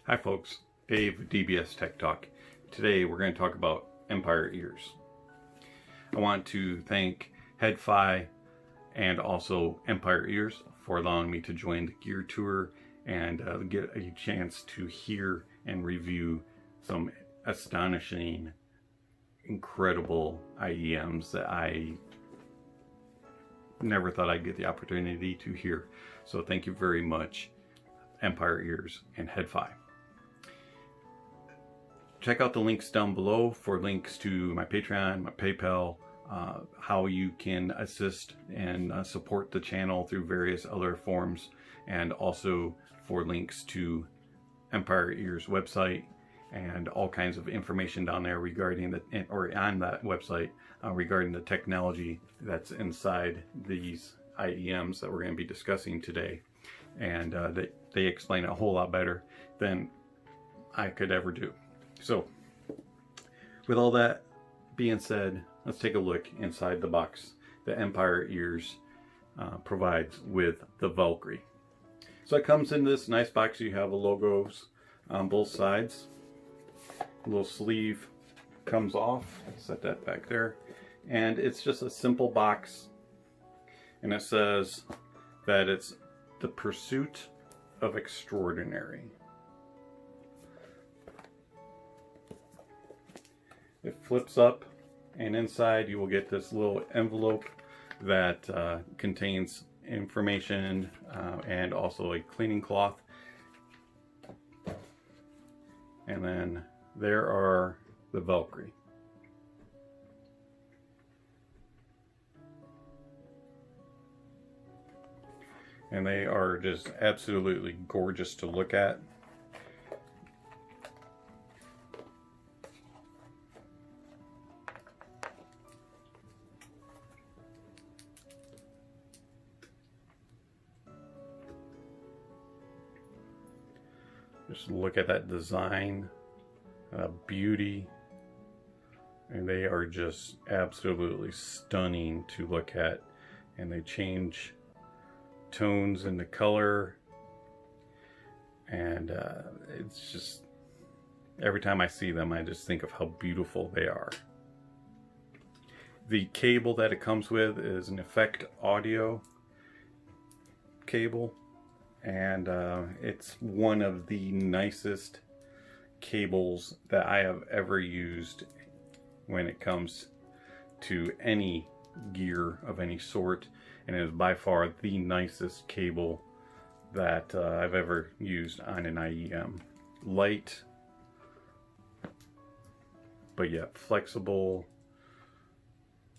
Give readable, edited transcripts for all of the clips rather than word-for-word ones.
Hi folks, Dave with dbstechtalk. Today we're going to talk about Empire Ears. I want to thank Head-Fi and also Empire Ears for allowing me to join the gear tour and get a chance to hear and review some astonishing, incredible IEMs that I never thought I'd get the opportunity to hear. So thank you very much, Empire Ears and Head-Fi. Check out the links down below for links to my Patreon, my PayPal, how you can assist and support the channel through various other forms, and also for links to Empire Ears website and all kinds of information down there regarding the, or on that website, regarding the technology that's inside these IEMs that we're going to be discussing today. And they explain it a whole lot better than I could ever do. So, with all that being said, let's take a look inside the box that Empire Ears provides with the Valkyrie. So it comes in this nice box. You have the logos on both sides. A little sleeve comes off. Set that back there. And it's just a simple box. And it says that it's the pursuit of extraordinary. It flips up, and inside you will get this little envelope that contains information and also a cleaning cloth. And then there are the Valkyrie. And they are just absolutely gorgeous to look at. Just look at that design, beauty, and they are just absolutely stunning to look at. And they change tones in the color, and it's just, every time I see them I just think of how beautiful they are. The cable that it comes with is an effect audio cable, and it's one of the nicest cables that I have ever used when it comes to any gear of any sort, and it is by far the nicest cable that I've ever used on an IEM. Light, but yet flexible,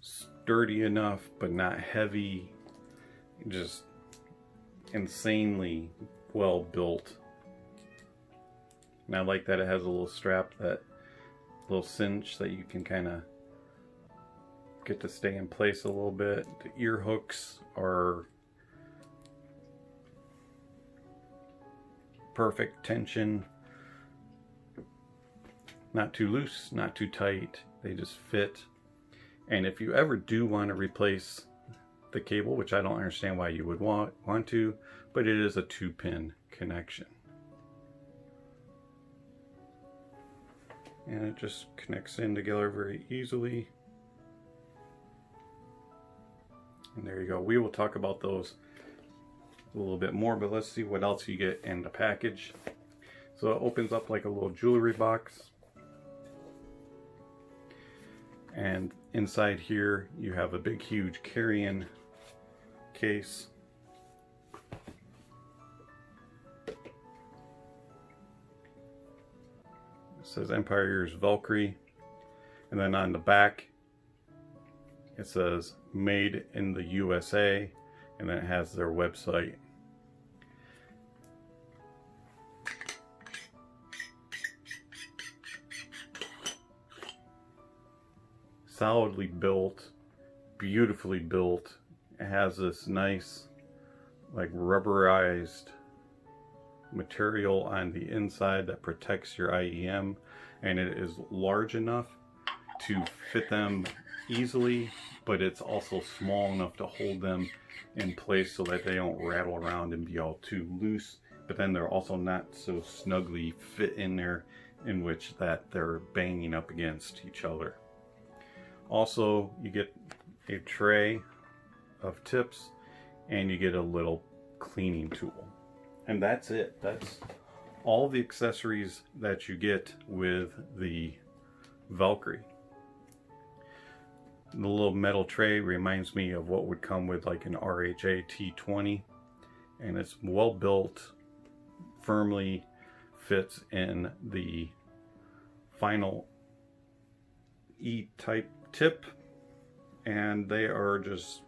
sturdy enough but not heavy, just insanely well built. And I like that it has a little strap, that little cinch that you can kind of get to stay in place a little bit. The ear hooks are perfect tension, not too loose, not too tight, they just fit. And if you ever do want to replace the cable, which I don't understand why you would want to, but it is a 2-pin connection. And it just connects in together very easily. And there you go. We will talk about those a little bit more, but let's see what else you get in the package. So it opens up like a little jewelry box. And inside here you have a big huge carrying case. It says Empire Ears Valkyrie, and then on the back it says made in the USA, and then it has their website. Solidly built, beautifully built. It has this nice like rubberized material on the inside that protects your IEM, and it is large enough to fit them easily, but it's also small enough to hold them in place so that they don't rattle around and be all too loose but then they're also not so snugly fit in there in which that they're banging up against each other. Also, you get a tray of tips and you get a little cleaning tool. And that's it. That's all the accessories that you get with the Valkyrie. The little metal tray reminds me of what would come with like an RHA T20, and it's well built, firmly fits in the final E-type tip, and they are just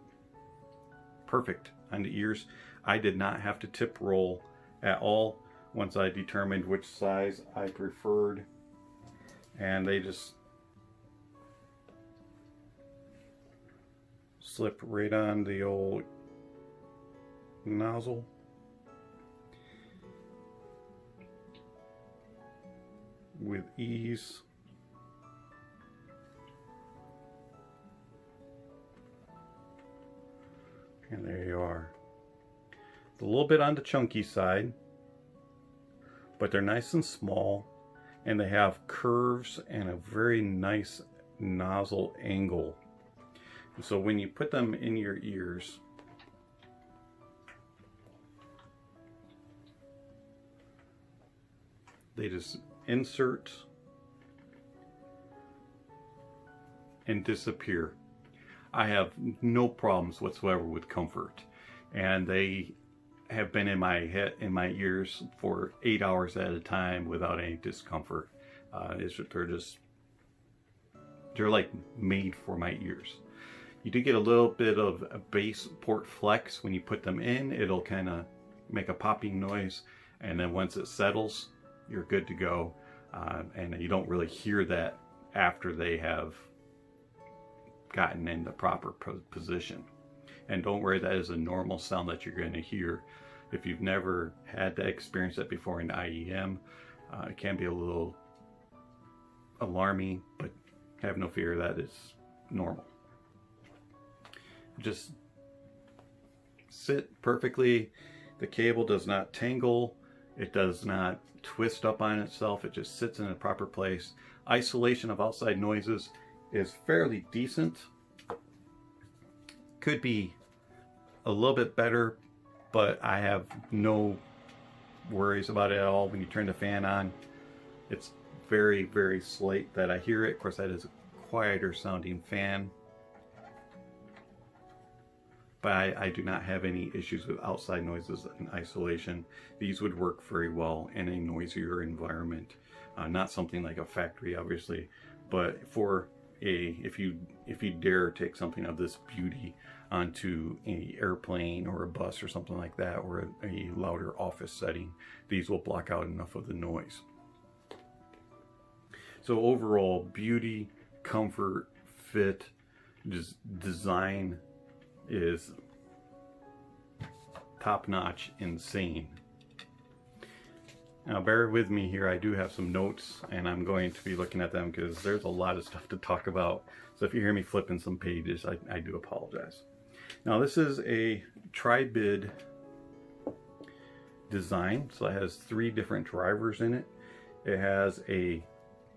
perfect on the ears. I did not have to tip roll at all once I determined which size I preferred, and they just slip right on the old nozzle. With ease. And there you are. It's a little bit on the chunky side, but they're nice and small, and they have curves and a very nice nozzle angle. So when you put them in your ears, they just insert and disappear. I have no problems whatsoever with comfort, and they have been in my head, in my ears for 8 hours at a time without any discomfort. They're like made for my ears. You do get a little bit of a bass port flex when you put them in. It'll kind of make a popping noise, and then once it settles, you're good to go. And you don't really hear that after they have gotten in the proper position. And don't worry, that is a normal sound that you're going to hear. If you've never had to experience that before in IEM, it can be a little alarming, but have no fear, that is normal. Just sit perfectly. The cable does not tangle. It does not twist up on itself. It just sits in a proper place. Isolation of outside noises is fairly decent. Could be a little bit better, but I have no worries about it at all. When you turn the fan on, it's very, very slight that I hear it. Of course, that is a quieter sounding fan. But I do not have any issues with outside noises and isolation. These would work very well in a noisier environment. Not something like a factory, obviously, but for if you dare take something of this beauty onto an airplane or a bus or something like that, or a louder office setting, these will block out enough of the noise. So overall, beauty, comfort, fit, just design is top-notch, insane. Now bear with me here, I do have some notes and I'm going to be looking at them because there's a lot of stuff to talk about. So if you hear me flipping some pages, I do apologize. Now this is a tri-bid design, so it has 3 different drivers in it. It has a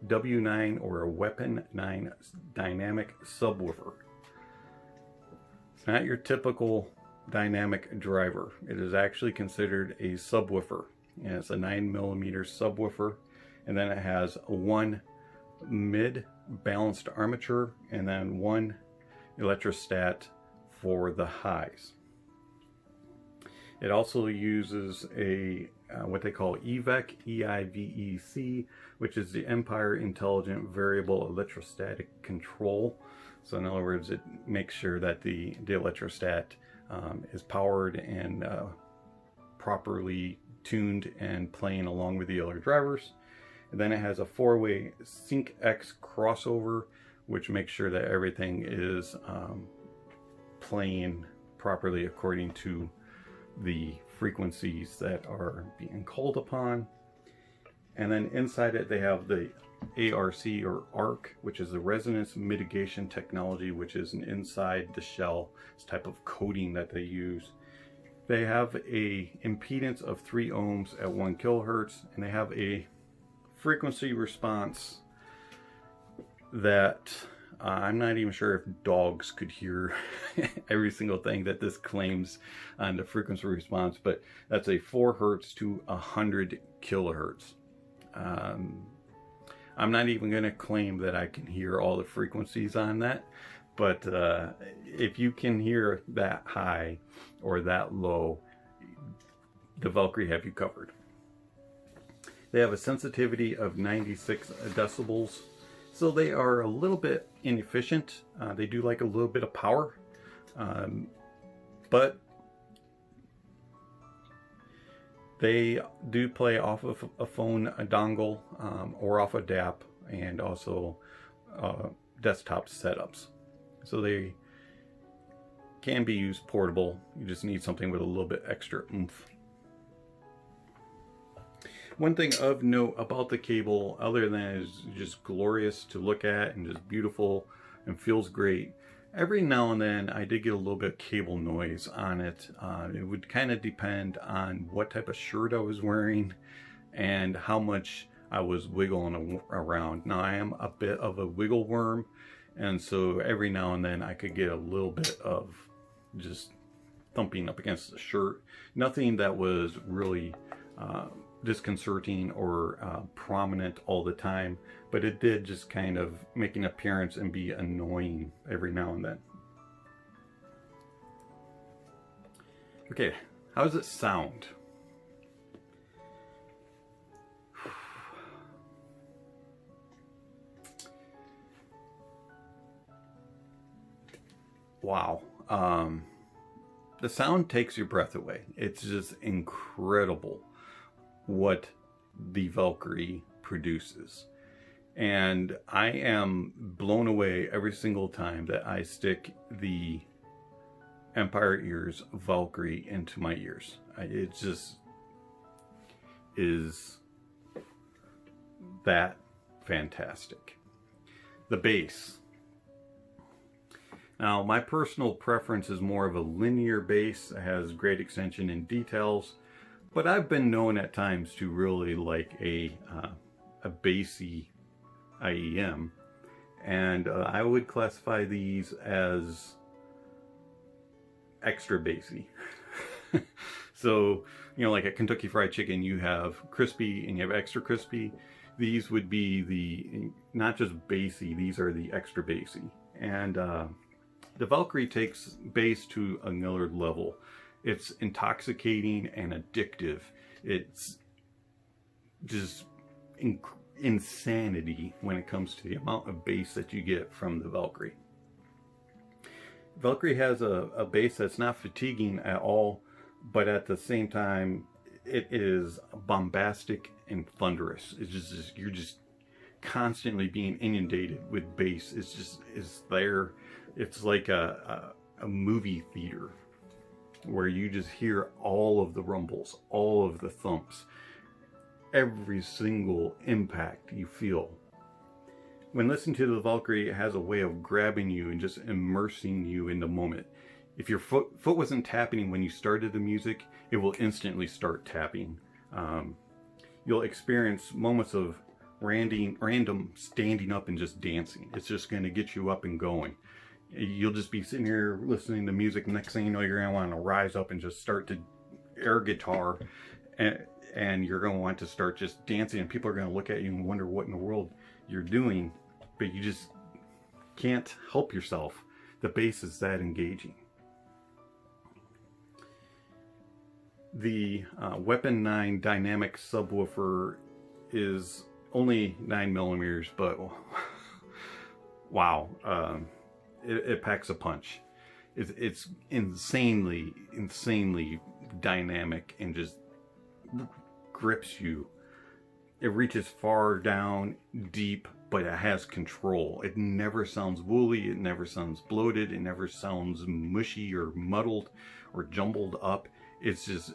W9 or a Weapon 9 dynamic subwoofer. It's not your typical dynamic driver. It is actually considered a subwoofer, and it's a 9mm subwoofer, and then it has 1 mid balanced armature and then 1 electrostat for the highs. It also uses a what they call EVEC, EIVEC, which is the Empire Intelligent Variable Electrostatic Control. So in other words, it makes sure that the electrostat is powered and properly tuned and playing along with the other drivers. And then it has a 4-way Sync X crossover, which makes sure that everything is playing properly according to the frequencies that are being called upon. And then inside it they have the ARC or ARC, which is the resonance mitigation technology, which is an inside the shell type of coating that they use. They have a impedance of 3 ohms at 1 kilohertz, and they have a frequency response that I'm not even sure if dogs could hear every single thing that this claims on the frequency response, but that's a 4 hertz to 100 kilohertz. I'm not even going to claim that I can hear all the frequencies on that, but if you can hear that high or that low, the Valkyrie have you covered. They have a sensitivity of 96 decibels, so they are a little bit inefficient. They do like a little bit of power, but they do play off of a phone, a dongle, or off a DAP, and also desktop setups. So they can be used portable. You just need something with a little bit extra oomph. One thing of note about the cable, other than it's just glorious to look at and just beautiful and feels great, every now and then I did get a little bit of cable noise on it. It would kind of depend on what type of shirt I was wearing and how much I was wiggling around. Now, I am a bit of a wiggle worm, and so every now and then I could get a little bit of just thumping up against the shirt. Nothing that was really disconcerting or prominent all the time, but it did just kind of make an appearance and be annoying every now and then. Okay, how does it sound? Wow. The sound takes your breath away. It's just incredible what the Valkyrie produces. And I am blown away every single time that I stick the Empire Ears Valkyrie into my ears. It just is that fantastic. The bass. Now, my personal preference is more of a linear bass. It has great extension and details, but I've been known at times to really like a bassy IEM, and I would classify these as extra bassy. So, you know, like at Kentucky Fried Chicken, you have crispy and you have extra crispy. These would be the, not just bassy, these are the extra bassy. And the Valkyrie takes bass to another level. It's intoxicating and addictive. It's just insanity when it comes to the amount of bass that you get from the Valkyrie. Valkyrie has a bass that's not fatiguing at all, but at the same time, it is bombastic and thunderous. It's just you're just constantly being inundated with bass. It's there. It's like a movie theater where you just hear all of the rumbles, all of the thumps, every single impact you feel. When listening to the Valkyrie, it has a way of grabbing you and just immersing you in the moment. If your foot wasn't tapping when you started the music, it will instantly start tapping. You'll experience moments of random standing up and just dancing. It's just going to get you up and going. You'll just be sitting here listening to music. Next thing you know, you're going to want to rise up and just start to air guitar. And you're going to want to start just dancing. And people are going to look at you and wonder what in the world you're doing. But you just can't help yourself. The bass is that engaging. The Weapon 9 dynamic subwoofer is only 9mm, but wow. It packs a punch. It's insanely dynamic and just grips you. It reaches far down, deep, but it has control. It never sounds woolly, it never sounds bloated, it never sounds mushy or muddled or jumbled up. It's just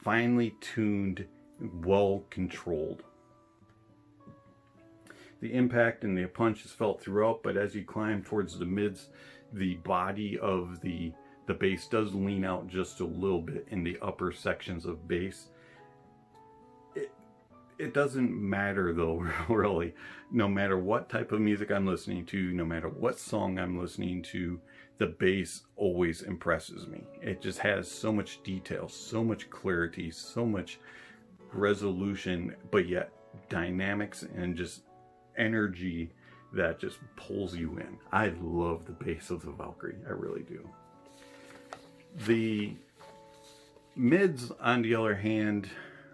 finely tuned, well controlled. The impact and the punch is felt throughout, but as you climb towards the mids, the body of the the bass does lean out just a little bit in the upper sections of bass. It doesn't matter though, really. No matter what type of music I'm listening to, no matter what song I'm listening to, the bass always impresses me. It just has so much detail, so much clarity, so much resolution, but yet dynamics and just energy that just pulls you in. I love the bass of the Valkyrie, I really do. The mids, on the other hand,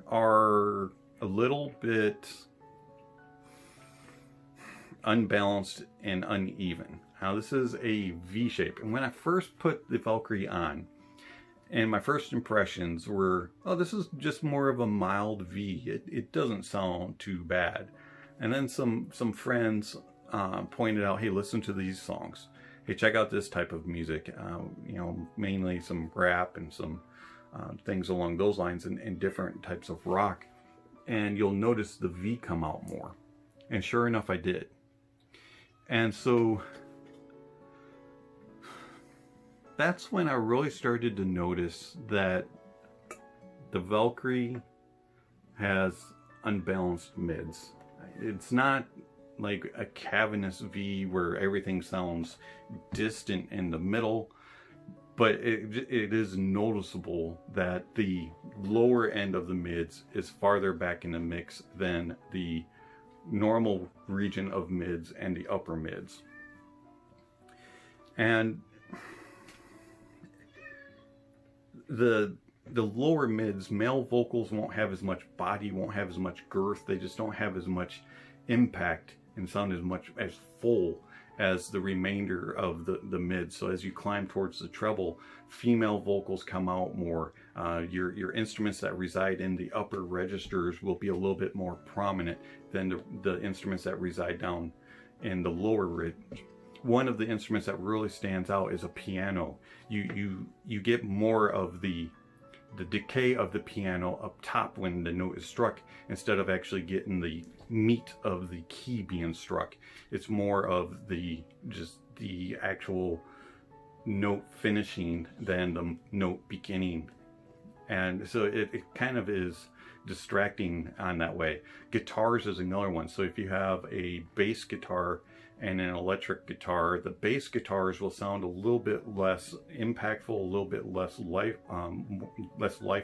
are a little bit unbalanced and uneven. Now this is a V shape, and when I first put the Valkyrie on, and my first impressions were, oh, this is just more of a mild V. It doesn't sound too bad. And then some friends pointed out, hey, listen to these songs. Hey, check out this type of music. You know, mainly some rap and some things along those lines, and different types of rock. And you'll notice the V come out more. And sure enough, I did. And so that's when I really started to notice that the Valkyrie has unbalanced mids. It's not like a cavernous V where everything sounds distant in the middle, but it is noticeable that the lower end of the mids is farther back in the mix than the normal region of mids and the upper mids. And the lower mids, male vocals won't have as much body, won't have as much girth. They just don't have as much impact and sound as full as the remainder of the mids. So as you climb towards the treble, female vocals come out more. Your instruments that reside in the upper registers will be a little bit more prominent than the instruments that reside down in the lower range. One of the instruments that really stands out is a piano. You get more of the decay of the piano up top when the note is struck, instead of actually getting the meat of the key being struck. It's more of just the actual note finishing than the note beginning. And so it kind of is distracting on that way. Guitars is another one. So if you have a bass guitar and an electric guitar, the bass guitars will sound a little bit less impactful, a little bit less life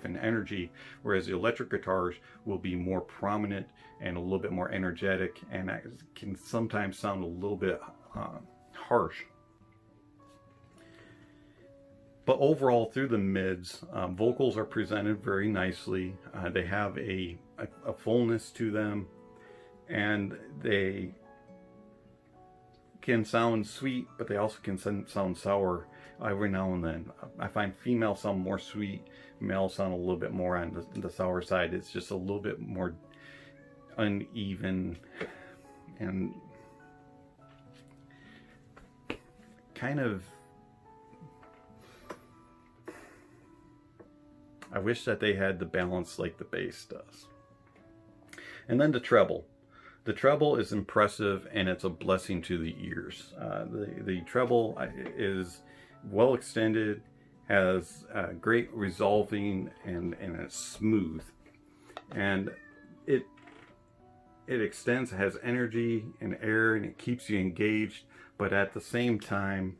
and energy, whereas the electric guitars will be more prominent and a little bit more energetic, and can sometimes sound a little bit harsh. But overall, through the mids, vocals are presented very nicely. They have a fullness to them, and they can sound sweet, but they also can sound sour every now and then. I find females sound more sweet, males sound a little bit more on the sour side. It's just a little bit more uneven and kind of, I wish that they had the balance like the bass does. And then the treble. The treble is impressive, and it's a blessing to the ears. The treble is well extended, has great resolving, and it's smooth. And it extends, has energy and air, and it keeps you engaged, but at the same time,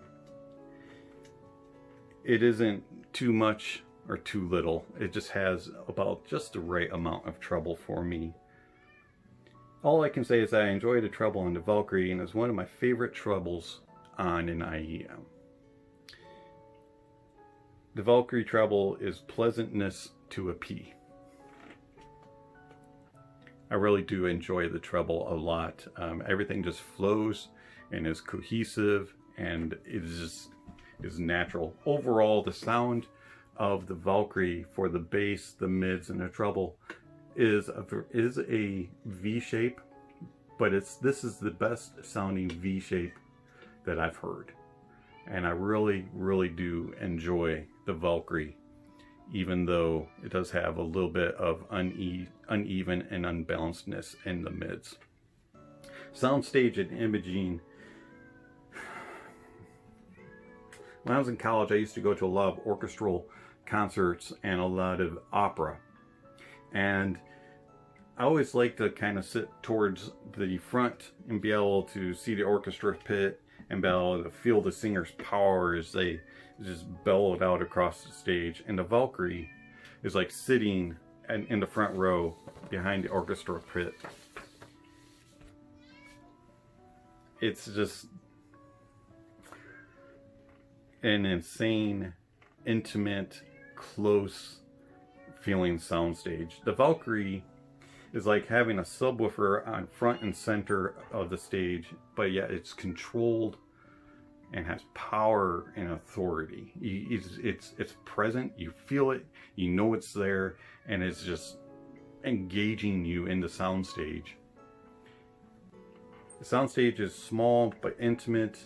it isn't too much or too little. It just has about just the right amount of treble for me. All I can say is that I enjoy the treble on the Valkyrie, and it's one of my favorite trebles on an IEM. The Valkyrie treble is pleasantness to a P. I really do enjoy the treble a lot. Everything just flows and is cohesive, and it is natural. Overall, the sound of the Valkyrie for the bass, the mids, and the treble is a V shape, but this is the best sounding V shape that I've heard, and I really do enjoy the Valkyrie, even though it does have a little bit of uneven and unbalancedness in the mids. Soundstage and imaging, When I was in college, I used to go to a lot of orchestral concerts and a lot of opera. And I always like to kind of sit towards the front and be able to see the orchestra pit and be able to feel the singer's power as they just bellow it out across the stage. And the Valkyrie is like sitting in the front row behind the orchestra pit. It's just an insane, intimate, close feeling soundstage. The Valkyrie is like having a subwoofer on front and center of the stage, but yet it's controlled and has power and authority. It's present, you feel it, you know it's there, and it's just engaging you in the soundstage. The soundstage is small but intimate.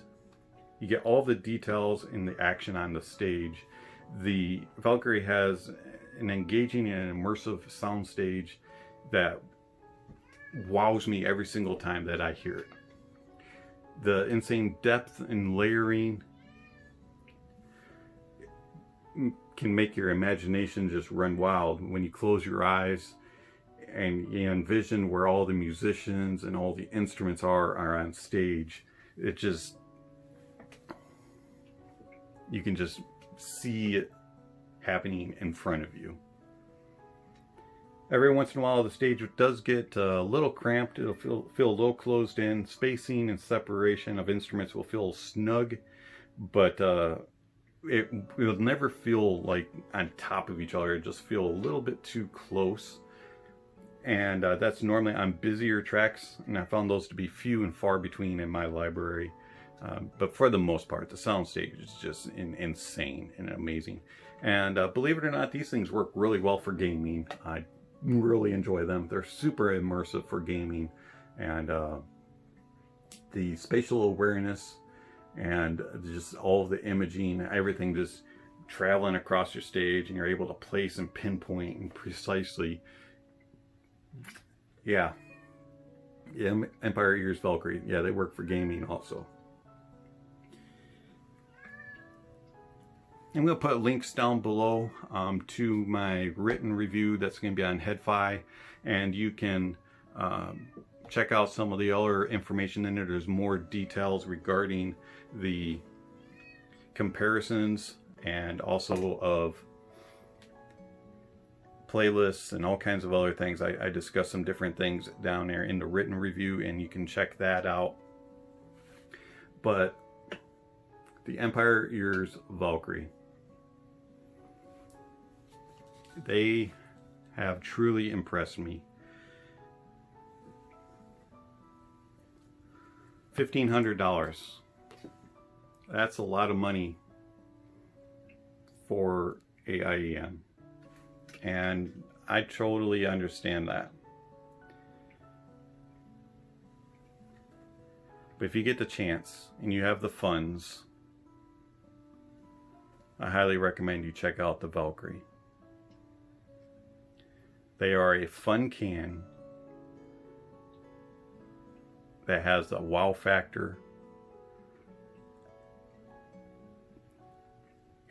You get all the details in the action on the stage. The Valkyrie has an engaging and immersive soundstage that wows me every single time that I hear it. The insane depth and layering can make your imagination just run wild when you close your eyes and you envision where all the musicians and all the instruments are on stage. It just, you can just see it happening in front of you. Every once in a while the stage does get a little cramped. It'll feel a little closed in. Spacing and separation of instruments will feel snug, but it'll never feel like on top of each other. It'll just feel a little bit too close. And that's normally on busier tracks, and I found those to be few and far between in my library. But for the most part, the soundstage is just insane and amazing. And believe it or not, these things work really well for gaming. I really enjoy them. They're super immersive for gaming, and the spatial awareness and just all of the imaging, everything just traveling across your stage, and you're able to place and pinpoint and precisely. Yeah, Empire Ears Valkyrie. Yeah, they work for gaming also. And we'll put links down below to my written review that's going to be on Head-Fi, and you can check out some of the other information in there. There's more details regarding the comparisons and also of playlists and all kinds of other things. I discuss some different things down there in the written review, and you can check that out. But the Empire Ears Valkyrie, they have truly impressed me. $1,500. That's a lot of money for a IEM. And I totally understand that. But if you get the chance and you have the funds, I highly recommend you check out the Valkyrie. They are a fun can that has a wow factor,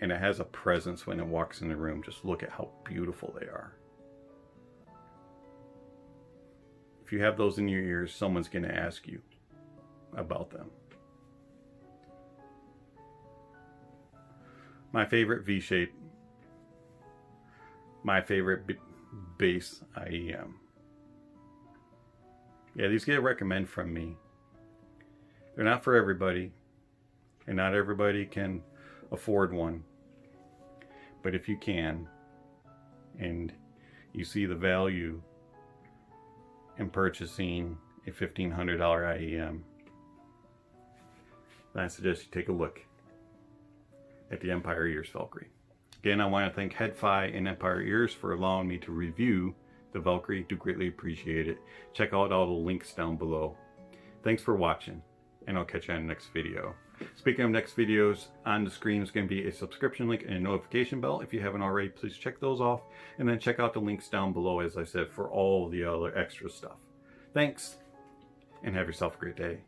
and it has a presence when it walks in the room. Just look at how beautiful they are. If you have those in your ears, someone's going to ask you about them. My favorite V-shape. My favorite bass IEM. Yeah, these get a recommend from me. They're not for everybody, and not everybody can afford one. But if you can, and you see the value in purchasing a $1,500 IEM, then I suggest you take a look at the Empire Ears Valkyrie. Again, I want to thank Head-Fi and Empire Ears for allowing me to review the Valkyrie. Do greatly appreciate it. Check out all the links down below. Thanks for watching, and I'll catch you on the next video. Speaking of next videos, on the screen is going to be a subscription link and a notification bell. If you haven't already, please check those off. And then check out the links down below, as I said, for all the other extra stuff. Thanks, and have yourself a great day.